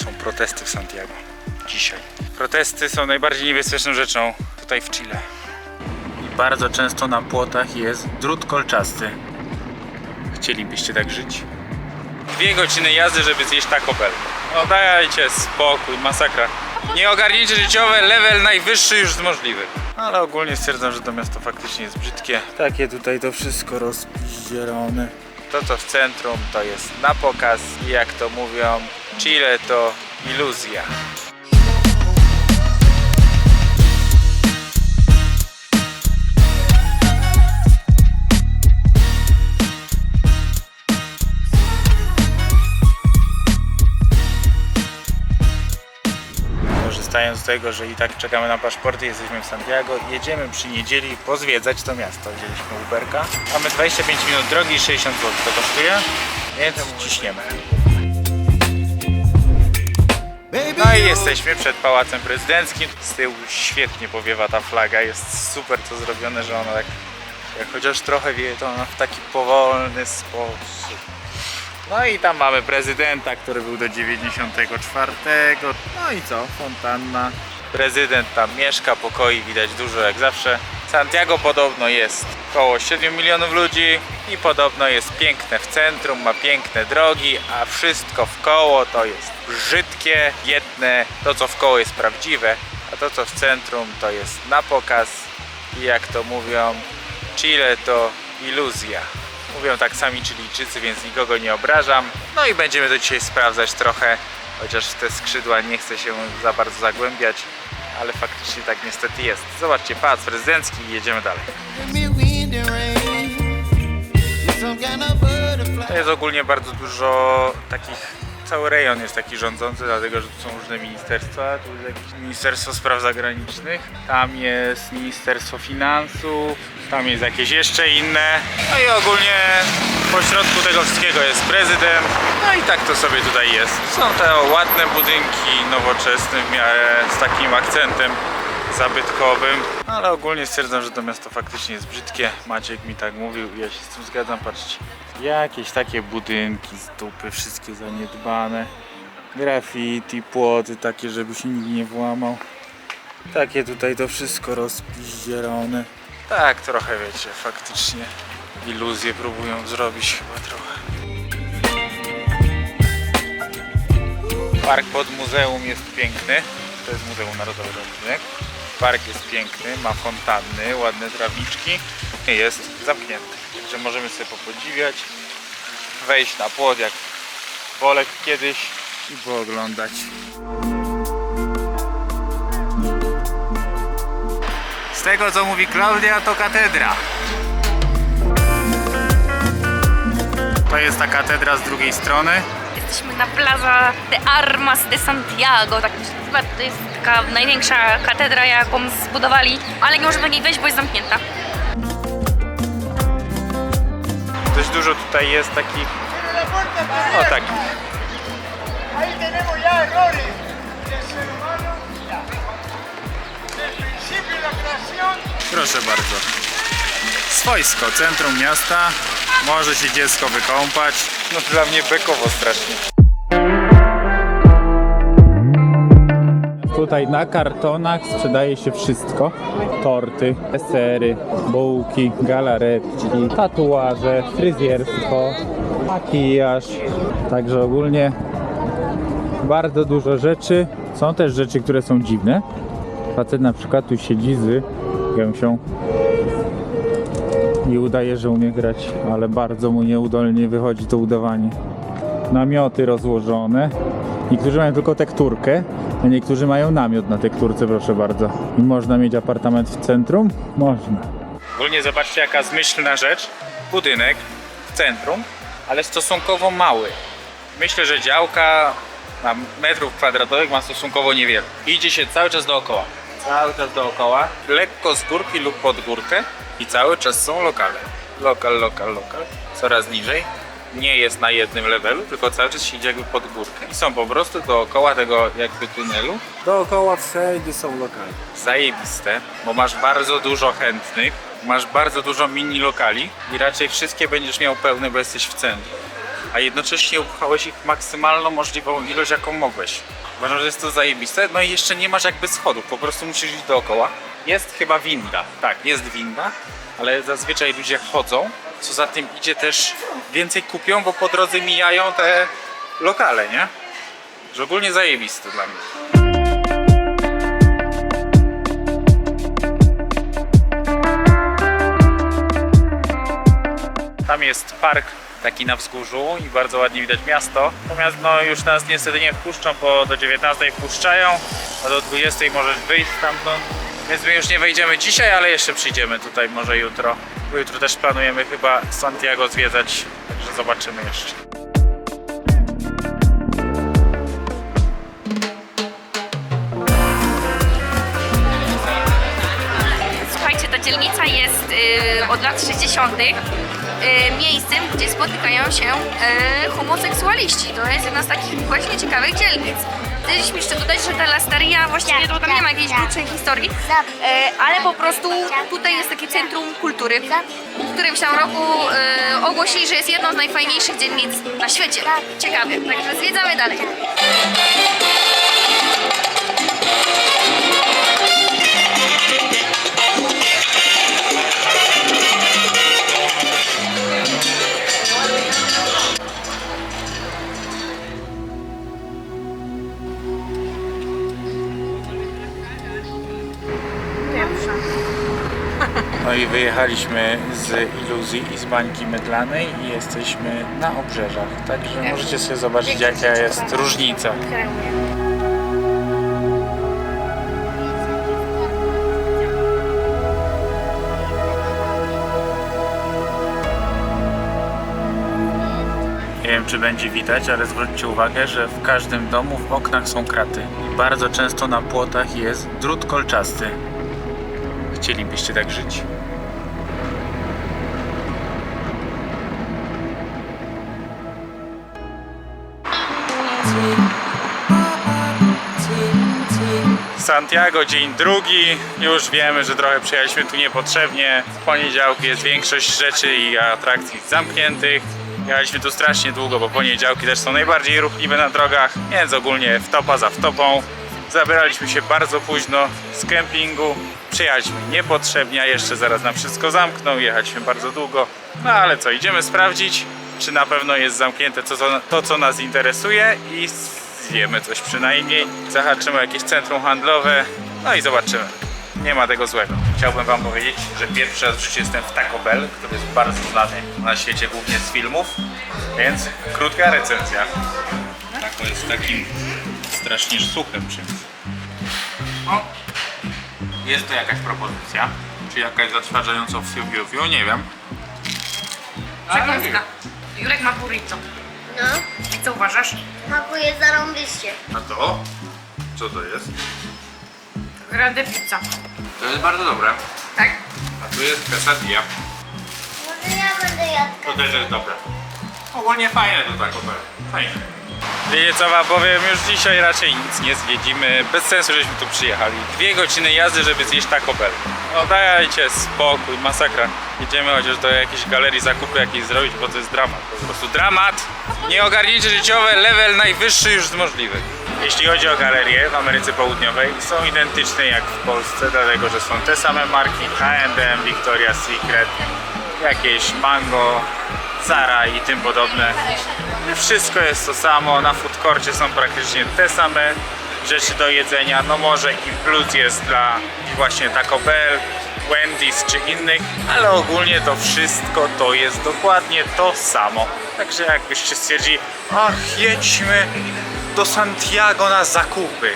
są protesty w Santiago. Dzisiaj. Protesty są najbardziej niebezpieczną rzeczą tutaj w Chile. I bardzo często na płotach jest drut kolczasty. Chcielibyście tak żyć? 2 godziny jazdy, żeby zjeść Taco Bell. No dajcie spokój, masakra. Nieogarnięcie życiowe, level najwyższy już z możliwych. Ale ogólnie stwierdzam, że to miasto faktycznie jest brzydkie. Takie tutaj to wszystko rozpizdzielone. To co w centrum to jest na pokaz i jak to mówią, Chile to iluzja. Korzystając z tego, że i tak czekamy na paszporty, jesteśmy w Santiago i jedziemy przy niedzieli pozwiedzać to miasto. Wzięliśmy Uberka. Mamy 25 minut drogi i 60 zł to kosztuje, więc ciśniemy. No i jesteśmy przed Pałacem Prezydenckim. Z tyłu świetnie powiewa ta flaga, jest super to zrobione, że ona tak, jak chociaż trochę wieje, to ona w taki powolny sposób. No i tam mamy prezydenta, który był do 94. No i co? Fontanna. Prezydent tam mieszka, pokoi widać dużo jak zawsze. Santiago podobno jest około 7 milionów ludzi i podobno jest piękne w centrum, ma piękne drogi, a wszystko w koło to jest brzydkie, biedne. To co w koło jest prawdziwe, a to co w centrum to jest na pokaz i jak to mówią, Chile to iluzja. Mówią tak sami Chilijczycy, więc nikogo nie obrażam. No i będziemy to dzisiaj sprawdzać trochę, chociaż w te skrzydła nie chcę się za bardzo zagłębiać, ale faktycznie tak niestety jest. Zobaczcie, Pałac Prezydencki i jedziemy dalej. To jest ogólnie bardzo dużo takich, cały rejon jest taki rządzący, dlatego że tu są różne ministerstwa. Tu jest jakieś Ministerstwo Spraw Zagranicznych, tam jest Ministerstwo Finansów, tam jest jakieś jeszcze inne. No i ogólnie po środku tego wszystkiego jest prezydent. No i tak to sobie tutaj jest. Są te ładne budynki, nowoczesne w miarę, z takim akcentem zabytkowym. Ale ogólnie stwierdzam, że to miasto faktycznie jest brzydkie. Maciek mi tak mówił i ja się z tym zgadzam. Patrzcie, jakieś takie budynki z dupy, wszystkie zaniedbane. Graffiti, płoty takie, żeby się nikt nie włamał. Takie tutaj to wszystko rozpiździelone. Tak trochę wiecie, faktycznie iluzję próbują zrobić chyba trochę. Park pod muzeum jest piękny. To jest Muzeum Narodowe budynek. Park jest piękny, ma fontanny, ładne trawniczki. Jest zamknięty, także możemy sobie popodziwiać, wejść na płot jak Bolek kiedyś i pooglądać. Z tego co mówi Klaudia, to katedra. To jest ta katedra z drugiej strony. Jesteśmy na Plaza de Armas de Santiago, tak się nazywa. To jest taka największa katedra, jaką zbudowali, ale nie możemy do niej wejść, bo jest zamknięta. Dość dużo tutaj jest takich, no takich. Proszę bardzo. Swojsko, centrum miasta. Może się dziecko wykąpać. No dla mnie bekowo strasznie. Tutaj na kartonach sprzedaje się wszystko. Torty, desery, bułki, galaretki, tatuaże, fryzjerstwo, makijaż. Także ogólnie bardzo dużo rzeczy. Są też rzeczy, które są dziwne. Facet na przykład tu siedzi z gęsią i udaje, że umie grać, ale bardzo mu nieudolnie wychodzi to udawanie. Namioty rozłożone. Niektórzy mają tylko tekturkę, a niektórzy mają namiot na tekturce, proszę bardzo. I można mieć apartament w centrum? Można. Ogólnie zobaczcie jaka zmyślna rzecz. Budynek w centrum, ale stosunkowo mały. Myślę, że działka na metrów kwadratowych ma stosunkowo niewiele. Idzie się cały czas dookoła. Cały czas dookoła. Lekko z górki lub pod górkę. I cały czas są lokale. Lokal, lokal, lokal. Coraz niżej. Nie jest na jednym levelu, tylko cały czas się idzie jakby pod górkę. I są po prostu dookoła tego jakby tunelu. Dookoła wszędzie są lokale. Zajebiste, bo masz bardzo dużo chętnych. Masz bardzo dużo mini lokali i raczej wszystkie będziesz miał pełne, bo jesteś w centrum. a jednocześnie upchałeś ich maksymalną możliwą ilość, jaką mogłeś. Uważam, że jest to zajebiste. No i jeszcze nie masz jakby schodów, po prostu musisz iść dookoła. Jest chyba winda, tak, jest winda, ale zazwyczaj ludzie chodzą. Co za tym idzie, też więcej kupią, bo po drodze mijają te lokale, nie? Że ogólnie zajebiste dla mnie. Tam jest park taki na wzgórzu i bardzo ładnie widać miasto. Natomiast no już nas niestety nie wpuszczą, bo do 19 wpuszczają, a do 20 możesz wyjść stamtąd. Więc my już nie wejdziemy dzisiaj, ale jeszcze przyjdziemy tutaj może jutro. Bo jutro też planujemy chyba Santiago zwiedzać, także zobaczymy jeszcze. Słuchajcie, ta dzielnica jest od lat 60. Miejscem, gdzie spotykają się homoseksualiści. To jest jedna z takich właśnie ciekawych dzielnic. Chcieliśmy jeszcze dodać, że ta Lasteria właściwie to tam nie ma jakiejś dłuższej historii, ale po prostu tutaj jest takie centrum kultury, w którym w tym roku ogłosili, że jest jedną z najfajniejszych dzielnic na świecie. Ciekawie, także zwiedzamy dalej. No i wyjechaliśmy z Iluzji i z Bańki Mydlanej i jesteśmy na obrzeżach, także możecie sobie zobaczyć, jaka jest różnica. Nie wiem, czy będzie widać, ale zwróćcie uwagę, że w każdym domu w oknach są kraty. I bardzo często na płotach jest drut kolczasty. Chcielibyście tak żyć? Santiago, dzień drugi. Już wiemy, że trochę przyjechaliśmy tu niepotrzebnie. W poniedziałki jest większość rzeczy i atrakcji zamkniętych. Jechaliśmy tu strasznie długo, bo poniedziałki też są najbardziej ruchliwe na drogach, więc ogólnie wtopa za wtopą. Zabieraliśmy się bardzo późno z kempingu. Przyjechaliśmy niepotrzebnie, a jeszcze zaraz nam wszystko zamkną. Jechaliśmy bardzo długo. No ale co, idziemy sprawdzić, czy na pewno jest zamknięte to, co nas interesuje i zjemy coś przynajmniej. Zahaczymy jakieś centrum handlowe, no i zobaczymy. Nie ma tego złego. Chciałbym wam powiedzieć, że pierwszy raz w życiu jestem w Taco Bell, który jest bardzo znany na świecie, głównie z filmów, więc krótka recenzja. Taco jest takim strasznie suchym czymś. O, jest to jakaś propozycja, czy jakaś zatrważająca w fiu, nie wiem. Przekąska. Jurek ma burrito. No, I co uważasz? smakuje zarąbiście. A to? Co to jest? Grande pizza. To jest bardzo dobre. Tak? A tu jest quesadilla. Może ja będę jadł. To też jest dobre. Ogólnie fajne to Taco Bell. Fajne. Wiecie co wam powiem, już dzisiaj raczej nic nie zwiedzimy. Bez sensu, żeśmy tu przyjechali. 2 godziny jazdy, żeby zjeść Taco Bell. No dajcie spokój, masakra. Jedziemy chociaż do jakiejś galerii zakupy jakiejś zrobić, bo to jest dramat. Po prostu dramat. Nieogarnięcie życiowe, level najwyższy już z możliwych. Jeśli chodzi o galerie w Ameryce Południowej, są identyczne jak w Polsce, dlatego że są te same marki H&M, Victoria's Secret, jakieś Mango, Zara i tym podobne. Wszystko jest to samo, na food courcie są praktycznie te same rzeczy do jedzenia, no może i plus jest dla właśnie Taco Bell, Wendy's czy innych, ale ogólnie to wszystko to jest dokładnie to samo. Także jakbyście stwierdzili, ach jedźmy do Santiago na zakupy,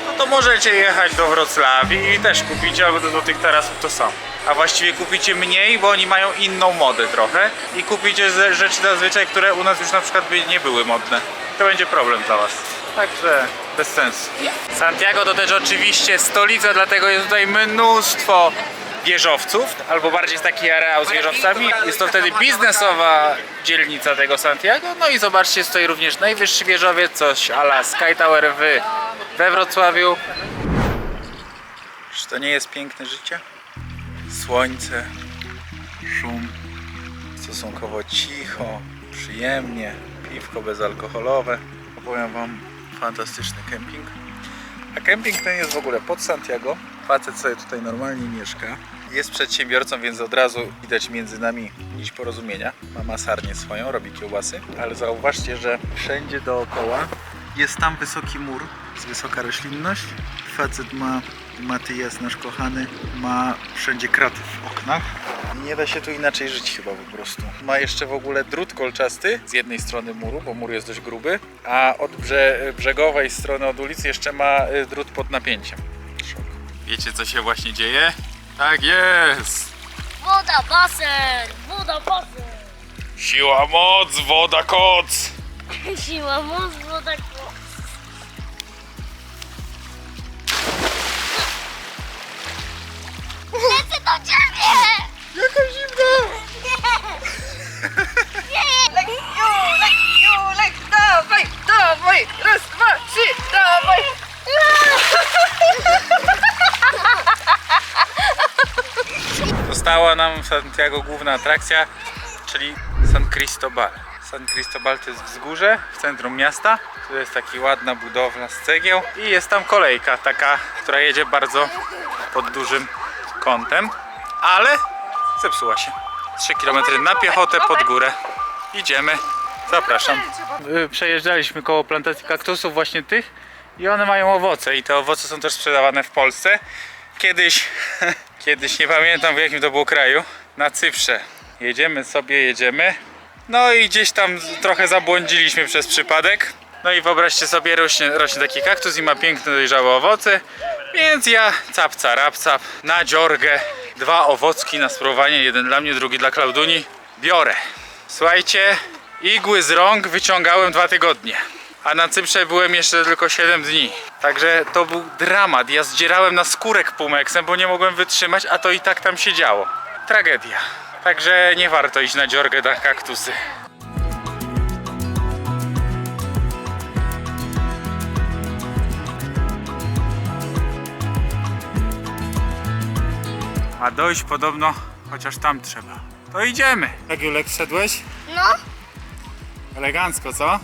no to możecie jechać do Wrocławii i też kupicie, albo do tych tarasów to samo. A właściwie kupicie mniej, bo oni mają inną modę trochę i kupicie rzeczy zazwyczaj, które u nas już na przykład by nie były modne. To będzie problem dla was. Także bez sensu. Santiago to też oczywiście stolica, dlatego jest tutaj mnóstwo wieżowców, albo bardziej taki areał z wieżowcami. Jest to wtedy biznesowa dzielnica tego Santiago. No i zobaczcie, jest tutaj również najwyższy wieżowiec, coś a la Sky Tower we Wrocławiu. Czy to nie jest piękne życie? Słońce, szum, stosunkowo cicho, przyjemnie, piwko bezalkoholowe. Opowiem wam fantastyczny kemping. A kemping ten jest w ogóle pod Santiago. Facet sobie tutaj normalnie mieszka. Jest przedsiębiorcą, więc od razu widać między nami nić porozumienia. Ma masarnię swoją, robi kiełbasy. Ale zauważcie, że wszędzie dookoła jest tam wysoki mur, jest wysoka roślinność. Facet ma, Matyjas nasz kochany, ma wszędzie kraty w oknach. Nie da się tu inaczej żyć chyba po prostu. Ma jeszcze w ogóle drut kolczasty z jednej strony muru, bo mur jest dość gruby, a od brzegowej strony od ulicy jeszcze ma drut pod napięciem. Szok. Wiecie, co się właśnie dzieje? Tak jest! Woda, basen! Woda, basen! Siła, moc, woda, koc! Siła, moc, woda, koc. Lecę do ciebie! Jaka zimna! Julek, dawaj, dawaj, raz, dwa, trzy, dawaj. Została nam w Santiago główna atrakcja, czyli San Cristobal. San Cristobal to jest wzgórze w centrum miasta. Tu jest taka ładna budowla z cegieł i jest tam kolejka taka, która jedzie bardzo pod dużym kątem, ale zepsuła się. 3 km na piechotę pod górę. Idziemy. Zapraszam. Przejeżdżaliśmy koło plantacji kaktusów właśnie tych i one mają owoce i te owoce są też sprzedawane w Polsce. Kiedyś nie pamiętam w jakim to było kraju, na Cyprze. Jedziemy. No i gdzieś tam trochę zabłądziliśmy przez przypadek. No i wyobraźcie sobie, rośnie taki kaktus i ma piękne dojrzałe owoce. Więc ja capca, rapcap, na dziorgę. 2 owocki na spróbowanie, jeden dla mnie, drugi dla Klauduni. Biorę. Słuchajcie, igły z rąk wyciągałem 2 tygodnie. A na Cyprze byłem jeszcze tylko 7 dni. Także to był dramat. Ja zdzierałem na skórek pumeksem, bo nie mogłem wytrzymać, a to i tak tam się działo. Tragedia. Także nie warto iść na dziorgę na kaktusy. A dojść podobno, chociaż tam trzeba. To idziemy. Jak Julek wszedłeś? No, Elegancko, co?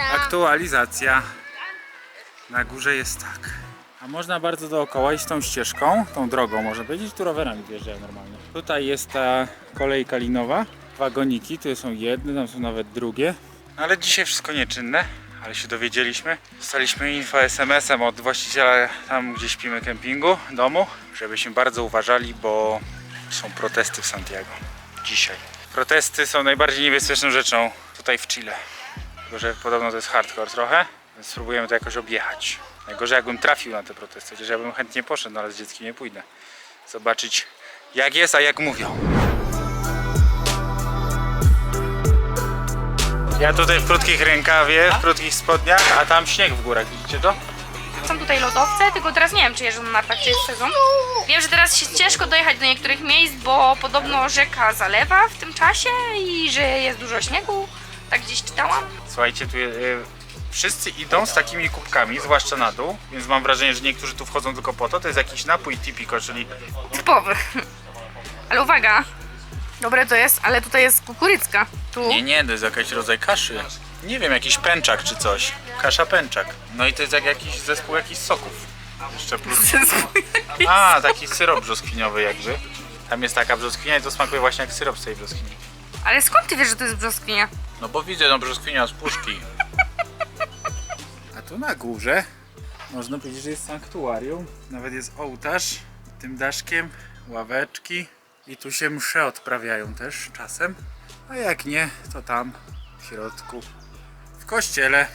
tak. Aktualizacja. Na górze jest tak. A można bardzo dookoła iść tą ścieżką, tą drogą może powiedzieć, tu rowerami wjeżdżają normalnie. Tutaj jest ta kolejka linowa, wagoniki, tu są jedne, tam są nawet drugie. Ale dzisiaj wszystko nieczynne, ale się dowiedzieliśmy. Dostaliśmy info SMS-em od właściciela tam, gdzie śpimy kempingu, domu, żebyśmy bardzo uważali, bo są protesty w Santiago. Dzisiaj. Protesty są najbardziej niebezpieczną rzeczą tutaj w Chile. Tylko że podobno to jest hardcore trochę, więc spróbujemy to jakoś objechać. Najgorzej jakbym trafił na te protesty, chociaż ja bym chętnie poszedł, no ale z dzieckiem nie pójdę. Zobaczyć jak jest, a jak mówią. Ja tutaj w krótkich rękawie, w krótkich spodniach, a tam śnieg w górach, widzicie to? Są tutaj lodowce, tylko teraz nie wiem, czy jeżdżą na nartach, czy jest sezon. Wiem, że teraz się ciężko dojechać do niektórych miejsc, bo podobno rzeka zalewa w tym czasie i że jest dużo śniegu. Tak gdzieś czytałam. Słuchajcie, tu wszyscy idą z takimi kubkami, zwłaszcza na dół, więc mam wrażenie, że niektórzy tu wchodzą tylko po to. To jest jakiś napój tipico, czyli Typowy. Ale uwaga, dobre to jest, ale tutaj jest kukurycka. Tu. Nie, to jest jakiś rodzaj kaszy. Nie wiem, jakiś pęczak czy coś. Kasza pęczak. No i to jest jak jakiś zespół jakichś soków. Jeszcze plus. A, taki syrop brzoskwiniowy jakby. Tam jest taka brzoskwinia i to smakuje właśnie jak syrop z tej brzoskwini. Ale skąd ty wiesz, że to jest brzoskwinia? No bo widzę, no brzoskwinia z puszki. A tu na górze można powiedzieć, że jest sanktuarium. Nawet jest ołtarz tym daszkiem, ławeczki. I tu się msze odprawiają też czasem. A jak nie, to tam w środku, w kościele.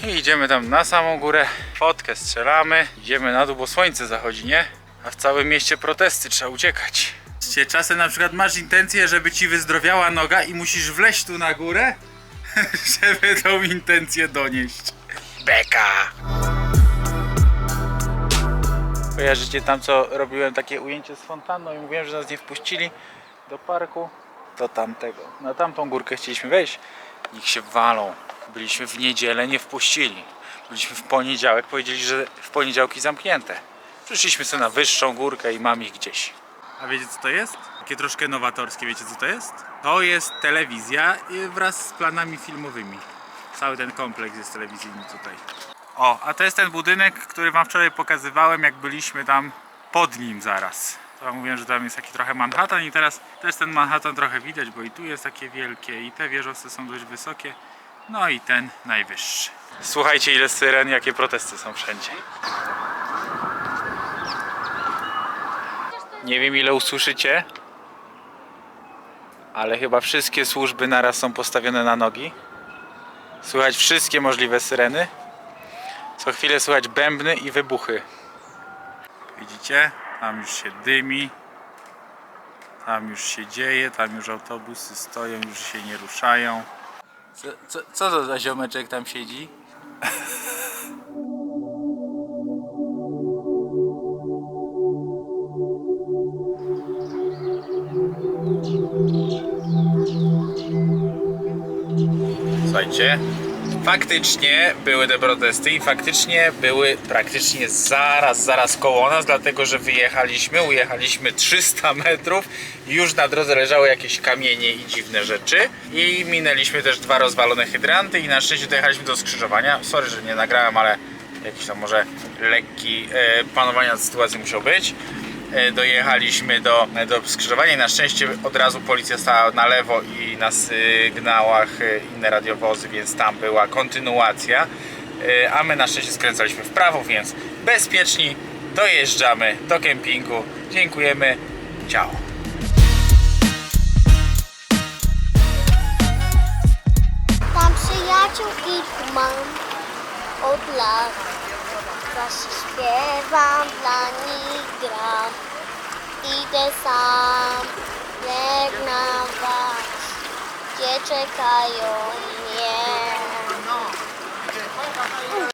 I idziemy tam na samą górę, fotkę strzelamy, idziemy na dół, bo słońce zachodzi, nie? A w całym mieście protesty, trzeba uciekać. Czasem na przykład masz intencję, żeby ci wyzdrowiała noga i musisz wleźć tu na górę, żeby tą intencję donieść. Beka! Kojarzycie tam, co robiłem takie ujęcie z fontanną i mówiłem, że nas nie wpuścili do parku? Do tamtego. Na tamtą górkę chcieliśmy wejść. Niech się walą. Byliśmy w niedzielę, nie wpuścili. Byliśmy w poniedziałek, powiedzieli, że w poniedziałki zamknięte. Przyszliśmy sobie na wyższą górkę i mam ich gdzieś. A wiecie co to jest? Takie troszkę nowatorskie, wiecie co to jest? To jest telewizja wraz z planami filmowymi. Cały ten kompleks jest telewizyjny tutaj. O, a to jest ten budynek, który wam wczoraj pokazywałem, jak byliśmy tam pod nim zaraz. To wam mówiłem, że tam jest taki trochę Manhattan i teraz też ten Manhattan trochę widać, bo i tu jest takie wielkie i te wieżowce są dość wysokie. No i ten najwyższy. Słuchajcie, ile syren, jakie protesty są wszędzie. Nie wiem, ile usłyszycie, ale chyba wszystkie służby naraz są postawione na nogi. Słychać wszystkie możliwe syreny. Co chwilę słychać bębny i wybuchy. Widzicie? Tam już się dymi. Tam już się dzieje, tam już autobusy stoją, już się nie ruszają. Co to za ziomeczek tam siedzi? Słuchajcie, faktycznie były te protesty i faktycznie były praktycznie zaraz koło nas, dlatego że ujechaliśmy 300 metrów i już na drodze leżały jakieś kamienie i dziwne rzeczy i minęliśmy też 2 rozwalone hydranty i na szczęście dojechaliśmy do skrzyżowania. Sorry, że nie nagrałem, ale jakiś tam może lekki panowania nad sytuacji musiał być. Dojechaliśmy do skrzyżowania i na szczęście od razu policja stała na lewo i na sygnałach inne radiowozy, więc tam była kontynuacja, a my na szczęście skręcaliśmy w prawo, więc bezpieczni dojeżdżamy do kempingu. Dziękujemy, ciao. Tam przyjaciół kilku mam od lat. Właśnie śpiewam, dla nich gram. Idę sam, jak na was, gdzie czekają mnie.